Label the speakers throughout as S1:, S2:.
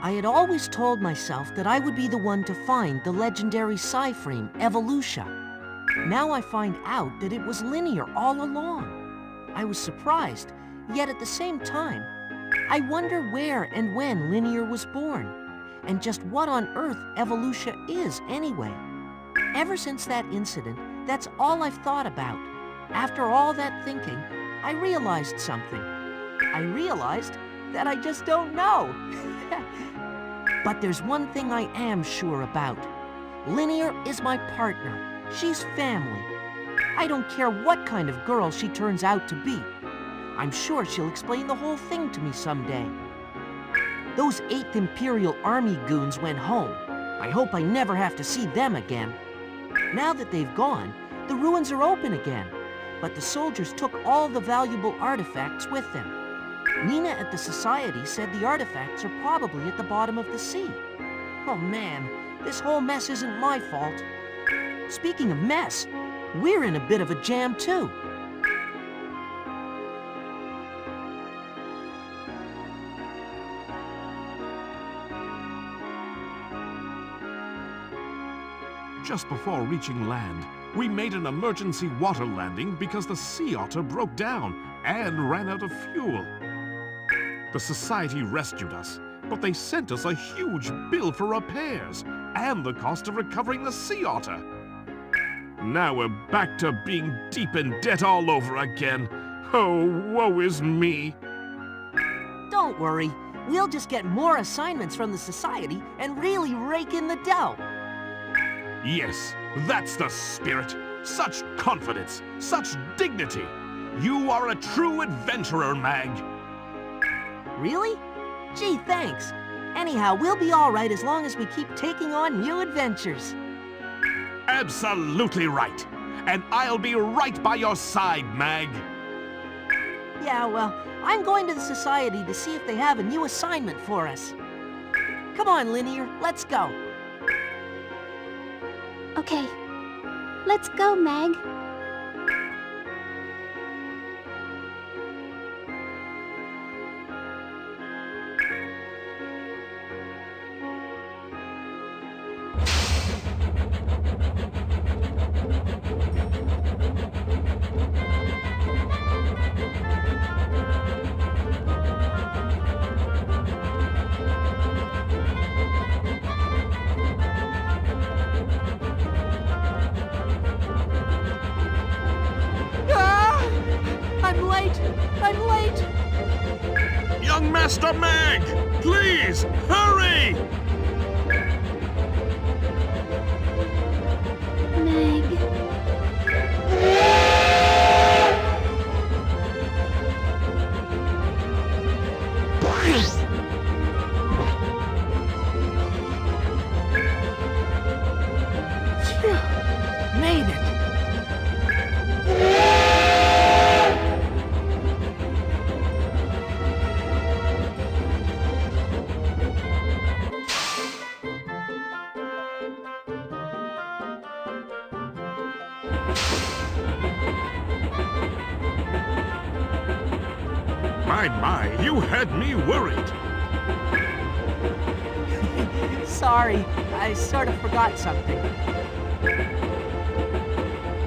S1: I had always told myself that I would be the one to find the legendary Psi-frame, Evolutia. Now I find out that it was Linear all along. I was surprised, yet at the same time, I wonder where and when Linear was born, and just what on earth Evolutia is anyway. Ever since that incident, that's all I've thought about. After all that thinking, I realized something. I realized that I just don't know. But there's one thing I am sure about. Linear is my partner. She's family. I don't care what kind of girl she turns out to be. I'm sure she'll explain the whole thing to me someday. Those 8th Imperial Army goons went home. I hope I never have to see them again. Now that they've gone, the ruins are open again. But the soldiers took all the valuable artifacts with them. Nina at the Society said the artifacts are probably at the bottom of the sea. Oh man, this whole mess isn't my fault. Speaking of mess, we're in a bit of a jam too.
S2: Just before reaching land, we made an emergency water landing because the sea otter broke down and ran out of fuel. The Society rescued us, but they sent us a huge bill for repairs and the cost of recovering the sea otter. Now we're back to being deep in debt all over again. Oh, woe is me.
S1: Don't worry, we'll just get more assignments from the Society and really rake in the dough.
S2: Yes, that's the spirit. Such confidence, such dignity. You are a true adventurer, Mag.
S1: Really? Gee, thanks. Anyhow, we'll be all right as long as we keep taking on new adventures.
S2: Absolutely right. And I'll be right by your side, Mag.
S1: Yeah, well, I'm going to the Society to see if they have a new assignment for us. Come on, Linear, let's go.
S3: Okay, let's go, Meg.
S1: I'm late!
S2: Young Master Mag, please, hurry!
S3: Meg.
S1: Made it!
S2: My, you had me worried.
S1: Sorry, I sort of forgot something.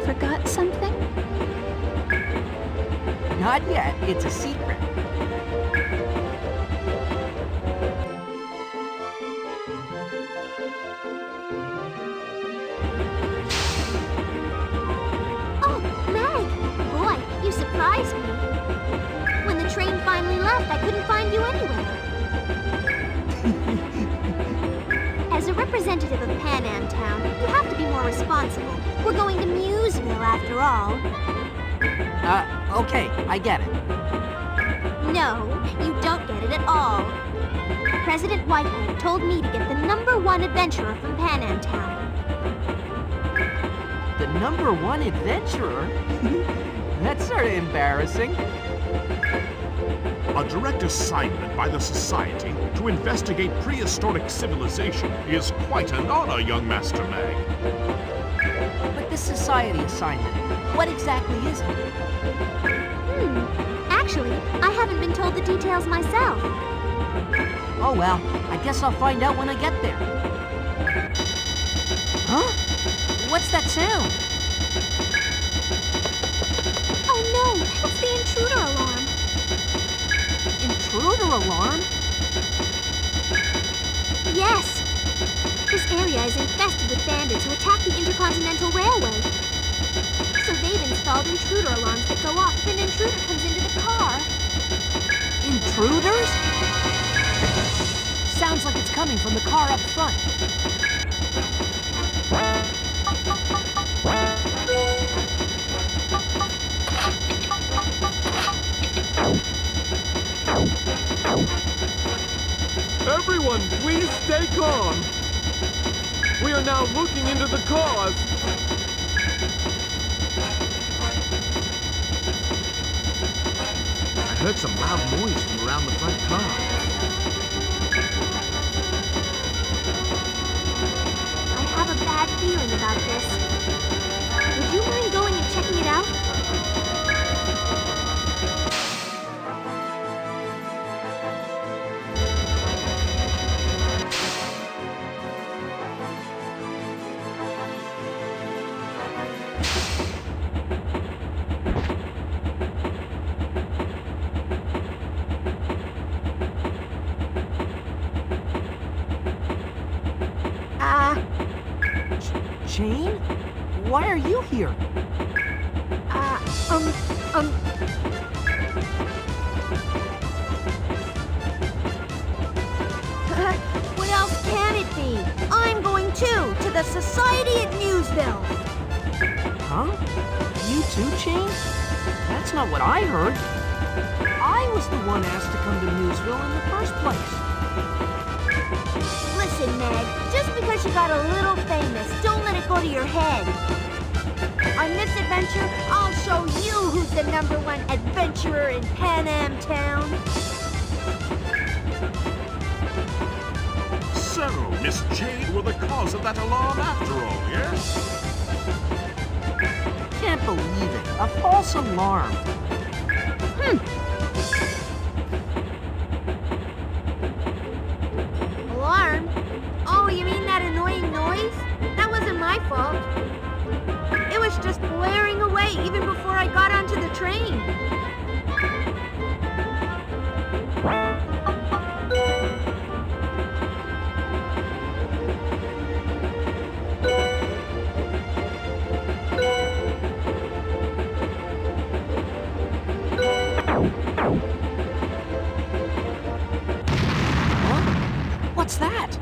S3: Forgot something?
S1: Not yet, it's a secret.
S3: Oh, Meg! Boy, you surprised me. When the train finally left, I couldn't find you anywhere. As a representative of Pan Am Town, you have to be more responsible. We're going to Museville after all.
S1: Okay, I get it.
S3: No, you don't get it at all. President Whitehead told me to get the #1 adventurer from Pan Am Town.
S1: The #1 adventurer? That's sort of embarrassing.
S2: A direct assignment by the Society to investigate prehistoric civilization is quite an honor, young Master Mag.
S1: But this Society assignment, what exactly is it?
S3: Actually, I haven't been told the details myself.
S1: Oh well, I guess I'll find out when I get there. Huh? What's that sound?
S3: Oh no, it's the intruder alarm.
S1: Intruder alarm?
S3: Yes. This area is infested with bandits who attack the Intercontinental Railway. So they've installed intruder alarms that go off if an intruder comes into the car.
S1: Intruders? Sounds like it's coming from the car up front.
S4: Everyone, please stay calm. We are now looking into the cause.
S5: I heard some loud noise from around the front car.
S3: I have a bad feeling about this. Would you mind going and checking it out?
S1: Jane? Why are you here?
S3: What else can it be? I'm going too, to the Society at Museville.
S1: Huh? You too, Jane? That's not what I heard. I was the one asked to come to Museville in the first place.
S3: Listen, Meg, just because you got a little famous, don't let it go to your head. On this adventure, I'll show you who's the #1 adventurer in Pan Am Town.
S2: So, Miss Jade were the cause of that alarm after all, yes?
S1: Can't believe it. A false alarm.
S3: Alarm? Oh, you mean that annoying noise? That wasn't my fault. It was just blaring away even before I got onto the train.
S1: Huh? What's that?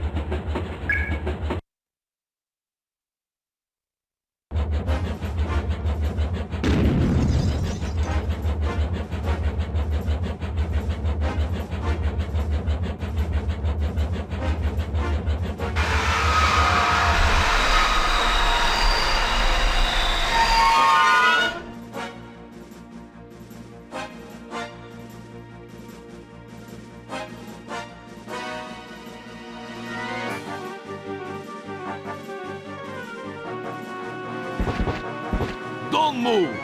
S5: Don't move!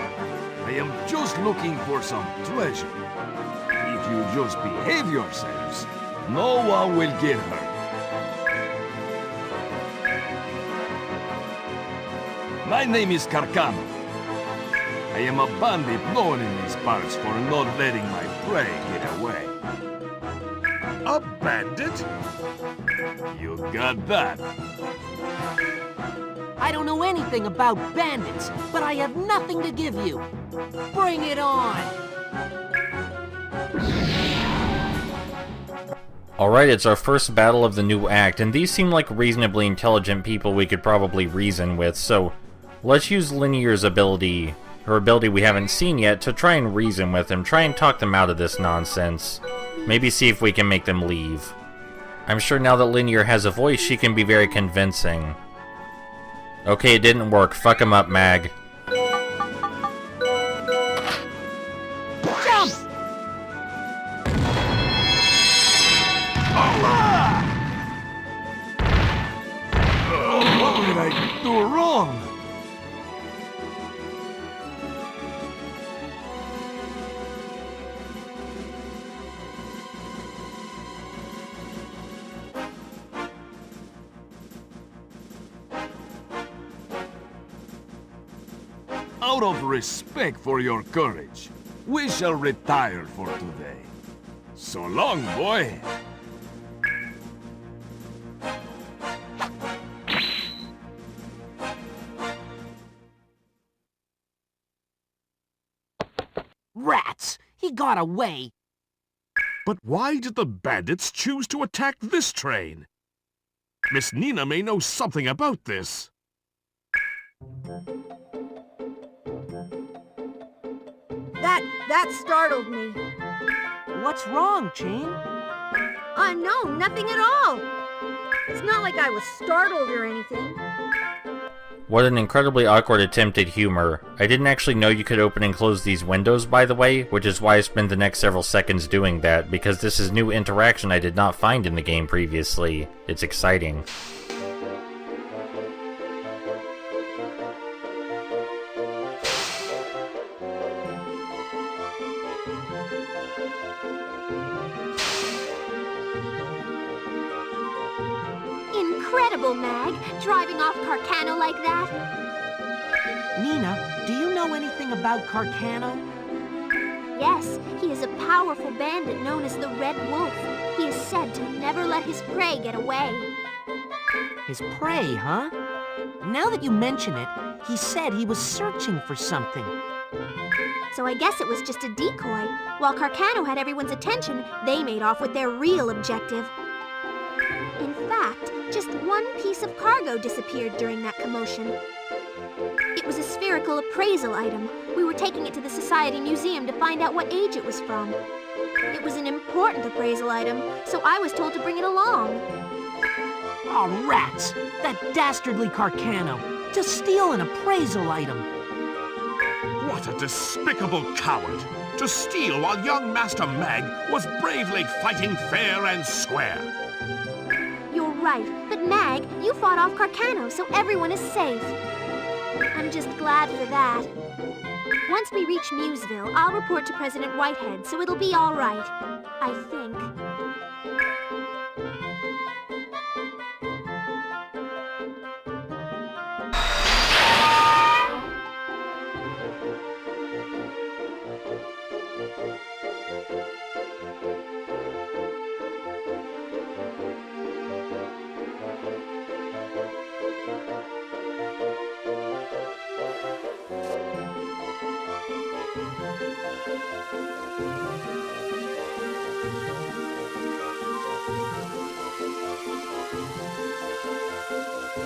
S5: I am just looking for some treasure. If you just behave yourselves, no one will get hurt. My name is Carcano. I am a bandit known in these parts for not letting my prey get away.
S2: A bandit?
S5: You got that?
S1: I don't know anything about bandits, but I have nothing to give you. Bring it on!
S6: Alright, it's our first battle of the new act, and these seem like reasonably intelligent people we could probably reason with, so let's use Linear's ability, her ability we haven't seen yet, to try and reason with them, try and talk them out of this nonsense. Maybe see if we can make them leave. I'm sure now that Linear has a voice, she can be very convincing. Okay, it didn't work. Fuck him up, Mag.
S1: Jump!
S5: What did I do wrong? out of respect for your courage, we shall retire for today. So long, boy.
S1: Rats! He got away!
S2: But why did the bandits choose to attack this train? Miss Nina may know something about this.
S3: That startled me.
S1: What's wrong, Chain?
S3: No, nothing at all. It's not like I was startled or anything.
S6: What an incredibly awkward attempt at humor. I didn't actually know you could open and close these windows, by the way, which is why I spent the next several seconds doing that, because this is new interaction I did not find in the game previously. It's exciting.
S3: Incredible, Mag, driving off Carcano like that.
S1: Nina, do you know anything about Carcano?
S3: Yes, he is a powerful bandit known as the Red Wolf. He is said to never let his prey get away.
S1: His prey, huh? Now that you mention it, he said he was searching for something.
S3: So I guess it was just a decoy. While Carcano had everyone's attention, they made off with their real objective. In fact, just one piece of cargo disappeared during that commotion. It was a spherical appraisal item. We were taking it to the Society Museum to find out what age it was from. It was an important appraisal item, so I was told to bring it along.
S1: Oh, rats! That dastardly Carcano! To steal an appraisal item!
S2: What a despicable coward! To steal while young Master Mag was bravely fighting fair and square.
S3: You're right, but Mag, you fought off Carcano, so everyone is safe. I'm just glad for that. Once we reach Museville, I'll report to President Whitehead, so it'll be all right. I think.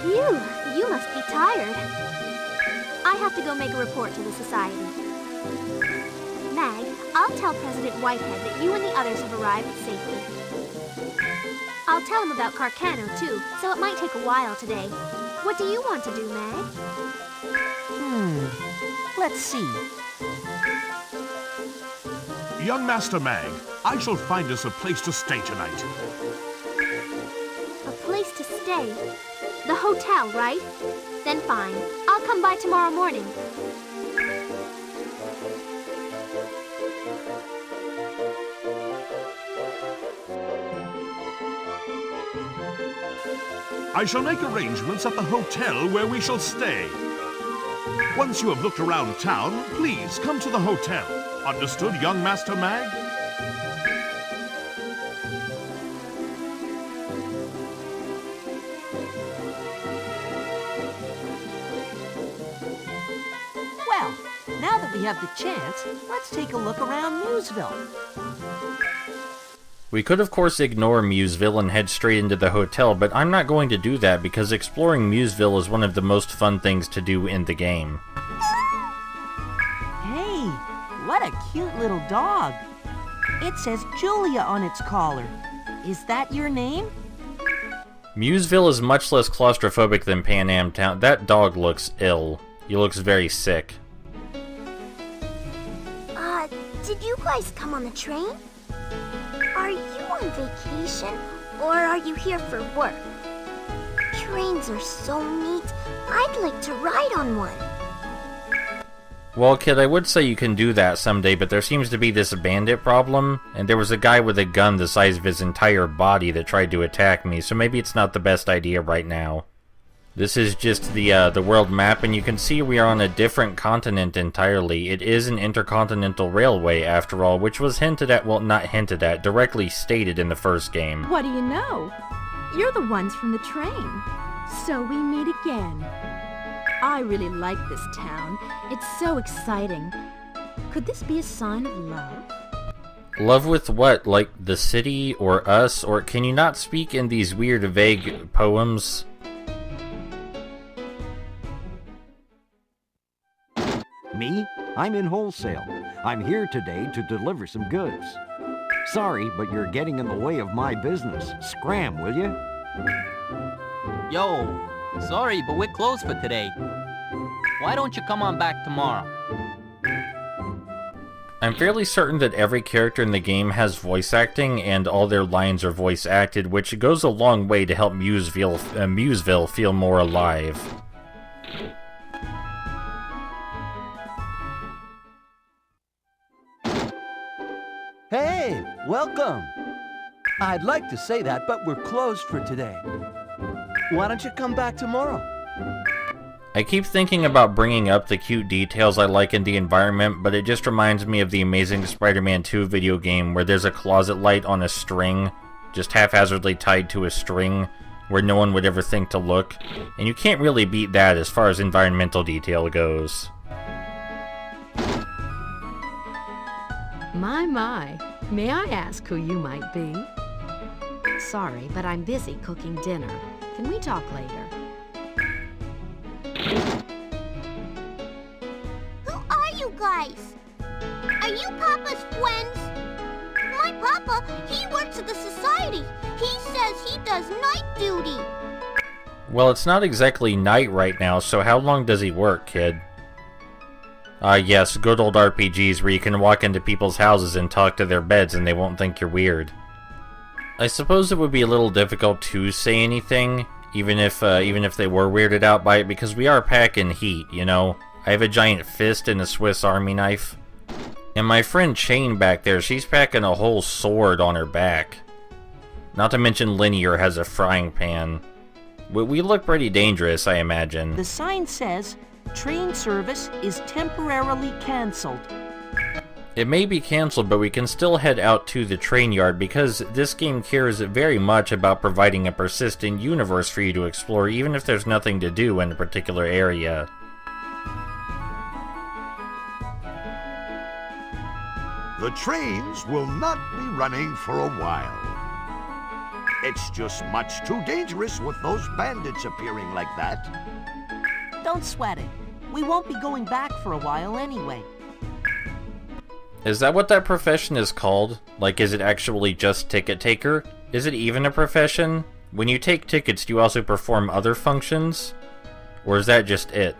S3: Phew, you must be tired. I have to go make a report to the Society. Mag, I'll tell President Whitehead that you and the others have arrived safely. I'll tell him about Carcano, too, so it might take a while today. What do you want to do, Mag?
S1: Let's see.
S2: Young Master Mag, I shall find us a place to stay tonight.
S3: A place to stay? The hotel, right? Then fine. I'll come by tomorrow morning.
S2: I shall make arrangements at the hotel where we shall stay. Once you have looked around town, please come to the hotel. Understood, young Master Mag?
S1: Well, now that we have the chance, let's take a look around Museville.
S6: We could of course ignore Museville and head straight into the hotel, but I'm not going to do that because exploring Museville is one of the most fun things to do in the game.
S1: Hey, what a cute little dog. It says Julia on its collar. Is that your name?
S6: Museville is much less claustrophobic than Pan Am Town. That dog looks ill. He looks very sick.
S3: Did you guys come on the train? Are you on vacation, or are you here for work? Trains are so neat. I'd like to ride on one.
S6: Well, kid, I would say you can do that someday, but there seems to be this bandit problem, and there was a guy with a gun the size of his entire body that tried to attack me, so maybe it's not the best idea right now. This is just the world map, and you can see we are on a different continent entirely. It is an intercontinental railway, after all, which was hinted at, well, not hinted at, directly stated in the first game.
S7: What do you know? You're the ones from the train. So we meet again. I really like this town. It's so exciting. Could this be a sign of love?
S6: Love with what? Like the city, or us? Or can you not speak in these weird, vague poems?
S8: Me? I'm in wholesale. I'm here today to deliver some goods. Sorry, but you're getting in the way of my business. Scram, will you?
S9: Yo, sorry, but we're closed for today. Why don't you come on back tomorrow?
S6: I'm fairly certain that every character in the game has voice acting, and all their lines are voice acted, which goes a long way to help Museville feel more alive.
S10: Hey, welcome! I'd like to say that, but we're closed for today. Why don't you come back tomorrow?
S6: I keep thinking about bringing up the cute details I like in the environment, but it just reminds me of the Amazing Spider-Man 2 video game where there's a closet light on a string, just haphazardly tied to a string, where no one would ever think to look, and you can't really beat that as far as environmental detail goes.
S7: My, may I ask who you might be? Sorry, but I'm busy cooking dinner. Can we talk later?
S3: Who are you guys? Are you Papa's friends? My Papa, he works at the society. He says he does night duty.
S6: Well, it's not exactly night right now, so how long does he work, kid? Yes, good old RPGs where you can walk into people's houses and talk to their beds and they won't think you're weird. I suppose it would be a little difficult to say anything, even if they were weirded out by it, because we are packing heat, you know? I have a giant fist and a Swiss Army knife. And my friend Chain back there, she's packing a whole sword on her back. Not to mention Linear has a frying pan. We look pretty dangerous, I imagine.
S1: The sign says, train service is temporarily cancelled.
S6: It may be cancelled, but we can still head out to the train yard because this game cares very much about providing a persistent universe for you to explore, even if there's nothing to do in a particular area.
S11: The trains will not be running for a while. It's just much too dangerous with those bandits appearing like that.
S1: Don't sweat it. We won't be going back for a while anyway.
S6: Is that what that profession is called? Like, is it actually just ticket taker? Is it even a profession? When you take tickets, do you also perform other functions? Or is that just it?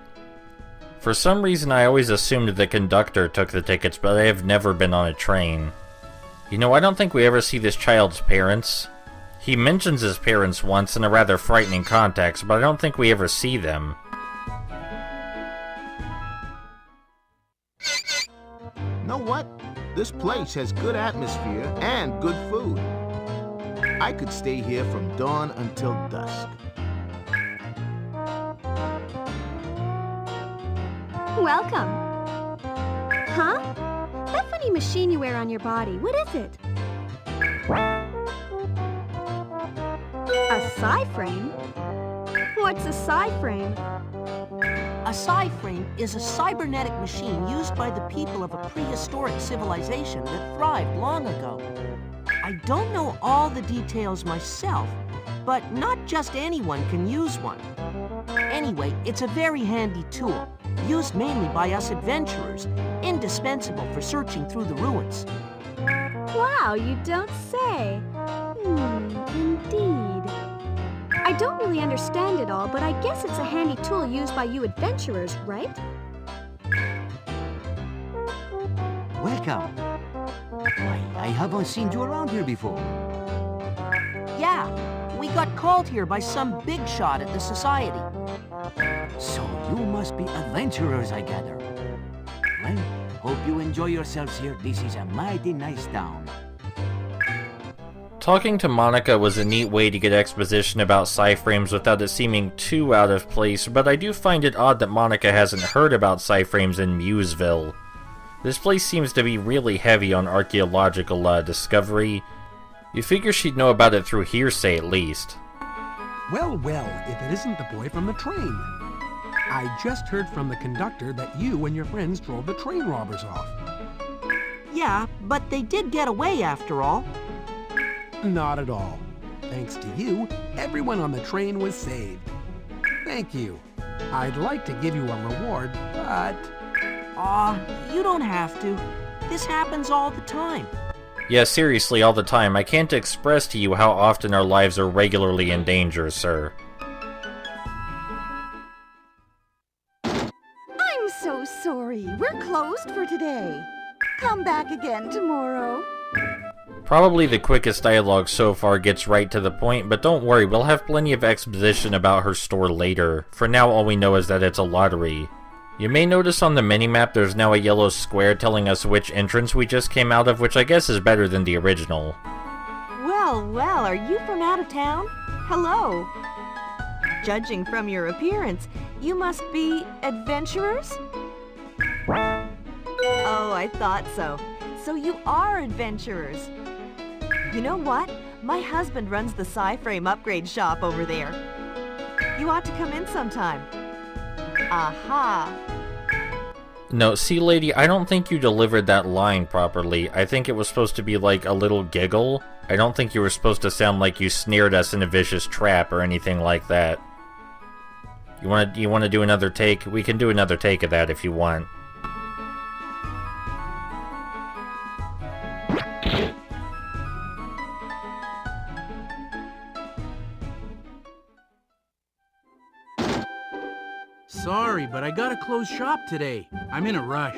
S6: For some reason, I always assumed the conductor took the tickets, but I have never been on a train. You know, I don't think we ever see this child's parents. He mentions his parents once in a rather frightening context, but I don't think we ever see them.
S12: Know what? This place has good atmosphere and good food. I could stay here from dawn until dusk.
S3: Welcome. Huh? That funny machine you wear on your body, what is it? A psi frame? What's a psi frame?
S1: A psi frame is a cybernetic machine used by the people of a prehistoric civilization that thrived long ago. I don't know all the details myself, but not just anyone can use one. Anyway, it's a very handy tool, used mainly by us adventurers, indispensable for searching through the ruins.
S3: Wow, you don't say. Indeed. I don't really understand it all, but I guess it's a handy tool used by you adventurers, right?
S8: Welcome. Why, I haven't seen you around here before.
S1: Yeah, we got called here by some big shot at the society.
S8: So you must be adventurers, I gather. Well, hope you enjoy yourselves here. This is a mighty nice town.
S6: Talking to Monica was a neat way to get exposition about Psyframes without it seeming too out of place, but I do find it odd that Monica hasn't heard about Psyframes in Museville. This place seems to be really heavy on archaeological discovery. You figure she'd know about it through hearsay at least.
S13: Well, well, if it isn't the boy from the train. I just heard from the conductor that you and your friends drove the train robbers off.
S1: Yeah, but they did get away after all.
S13: Not at all. Thanks to you, everyone on the train was saved. Thank you. I'd like to give you a reward, but...
S1: Aw, you don't have to. This happens all the time.
S6: Yeah, seriously, all the time. I can't express to you how often our lives are regularly in danger, sir.
S14: I'm so sorry. We're closed for today. Come back again tomorrow.
S6: Probably the quickest dialogue so far gets right to the point, but don't worry, we'll have plenty of exposition about her store later. For now, all we know is that it's a lottery. You may notice on the minimap there's now a yellow square telling us which entrance we just came out of, which I guess is better than the original.
S7: Well, well, are you from out of town? Hello. Judging from your appearance, you must be adventurers? Oh, I thought so. So you are adventurers. You know what? My husband runs the Psyframe upgrade shop over there. You ought to come in sometime. Aha!
S6: No, see lady, I don't think you delivered that line properly. I think it was supposed to be like a little giggle. I don't think you were supposed to sound like you snared us in a vicious trap or anything like that. You wanna do another take? We can do another take of that if you want.
S13: Sorry, but I gotta close shop today. I'm in a rush.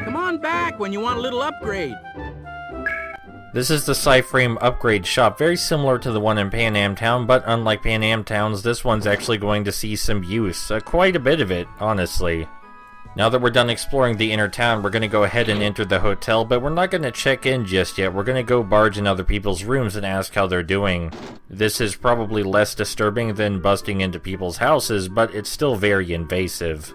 S13: Come on back when you want a little upgrade.
S6: This is the Psyframe upgrade shop, very similar to the one in Pan Am Town, but unlike Pan Am Towns, this one's actually going to see some use. Quite a bit of it, honestly. Now that we're done exploring the inner town, we're going to go ahead and enter the hotel, but we're not going to check in just yet. We're going to go barge in other people's rooms and ask how they're doing. This is probably less disturbing than busting into people's houses, but it's still very invasive.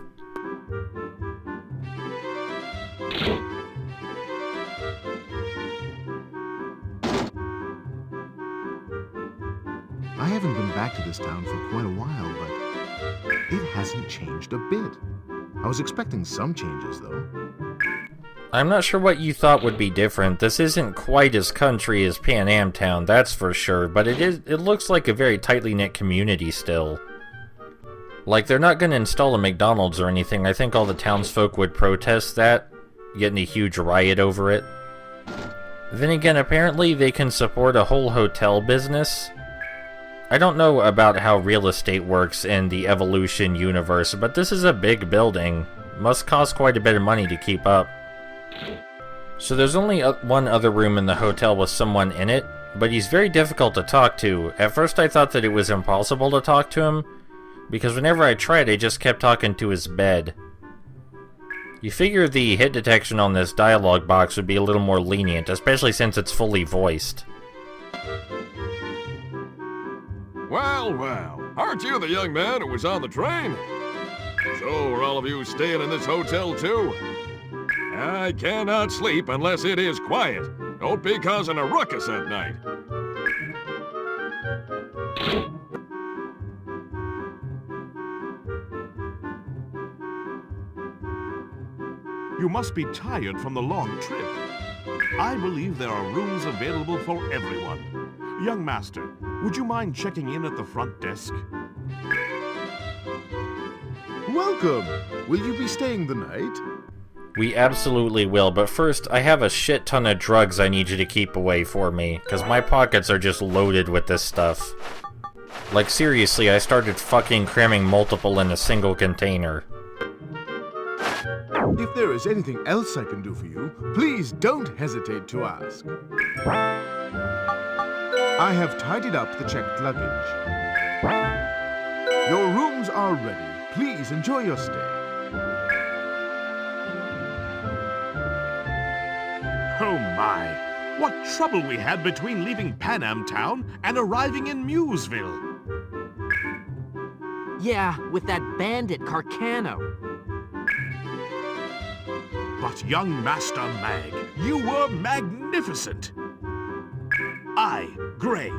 S12: I haven't been back to this town for quite a while, but it hasn't changed a bit. I was expecting some changes, though.
S6: I'm not sure what you thought would be different. This isn't quite as country as Pan Am Town, that's for sure, but it looks like a very tightly knit community still. Like, they're not going to install a McDonald's or anything. I think all the townsfolk would protest that, get in a huge riot over it. Then again, apparently they can support a whole hotel business. I don't know about how real estate works in the Evolution universe, but this is a big building. Must cost quite a bit of money to keep up. So there's only one other room in the hotel with someone in it, but he's very difficult to talk to. At first I thought that it was impossible to talk to him, because whenever I tried I just kept talking to his bed. You figure the hit detection on this dialogue box would be a little more lenient, especially since it's fully voiced.
S5: Well, well, aren't you the young man who was on the train? So are all of you staying in this hotel too? I cannot sleep unless it is quiet. Don't be causing a ruckus at night.
S2: You must be tired from the long trip. I believe there are rooms available for everyone. Young master, would you mind checking in at the front desk?
S12: Welcome! Will you be staying the night?
S6: We absolutely will, but first, I have a shit ton of drugs I need you to keep away for me, because my pockets are just loaded with this stuff. Like seriously, I started fucking cramming multiple in a single container.
S12: If there is anything else I can do for you, please don't hesitate to ask. I have tidied up the checked luggage. Your rooms are ready. Please enjoy your stay.
S2: Oh my! what trouble we had between leaving Panam Town and arriving in Museville.
S1: Yeah, with that bandit Carcano.
S2: But young Master Mag, you were magnificent. I, Gray,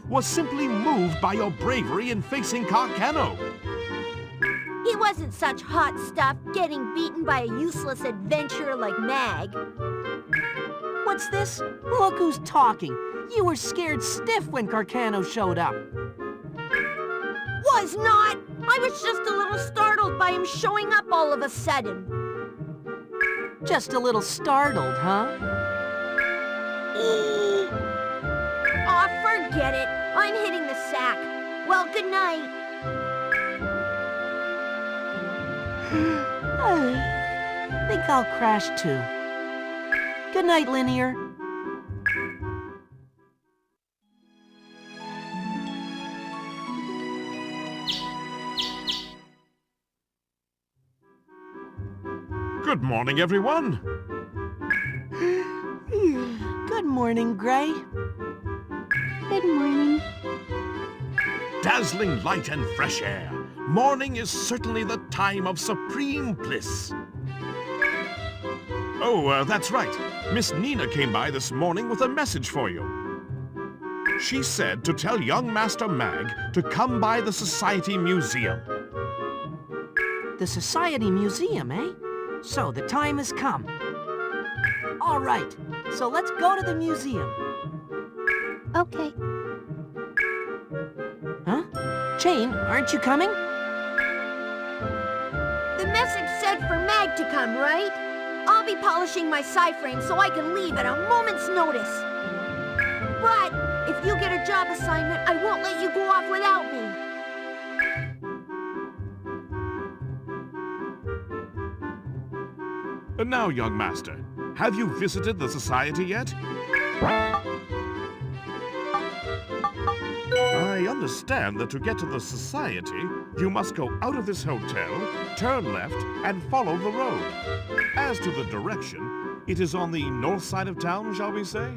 S2: was simply moved by your bravery in facing Carcano.
S3: He wasn't such hot stuff getting beaten by a useless adventurer like Mag.
S1: What's this? Look who's talking. You were scared stiff when Carcano showed up.
S3: Was not! I was just a little startled by him showing up all of a sudden.
S1: Just a little startled, huh?
S3: Aw, forget it. I'm hitting the sack. Well, good night.
S1: I think I'll crash too. Good night, Linear.
S2: Good morning, everyone.
S1: Good morning, Gray.
S3: Good morning.
S2: Dazzling light and fresh air. Morning is certainly the time of supreme bliss. Oh, that's right. Miss Nina came by this morning with a message for you. She said to tell young Master Mag to come by the Society Museum.
S1: The Society Museum, eh? So the time has come. All right, so let's go to the museum.
S3: Okay.
S1: Huh? Jane, aren't you coming?
S3: The message said for Mag to come, right? I'll be polishing my frame so I can leave at a moment's notice. But if you get a job assignment, I won't let you go off without me.
S2: And now, young master, have you visited the Society yet? I understand that to get to the Society, you must go out of this hotel, turn left, and follow the road. As to the direction, it is on the north side of town, shall we say?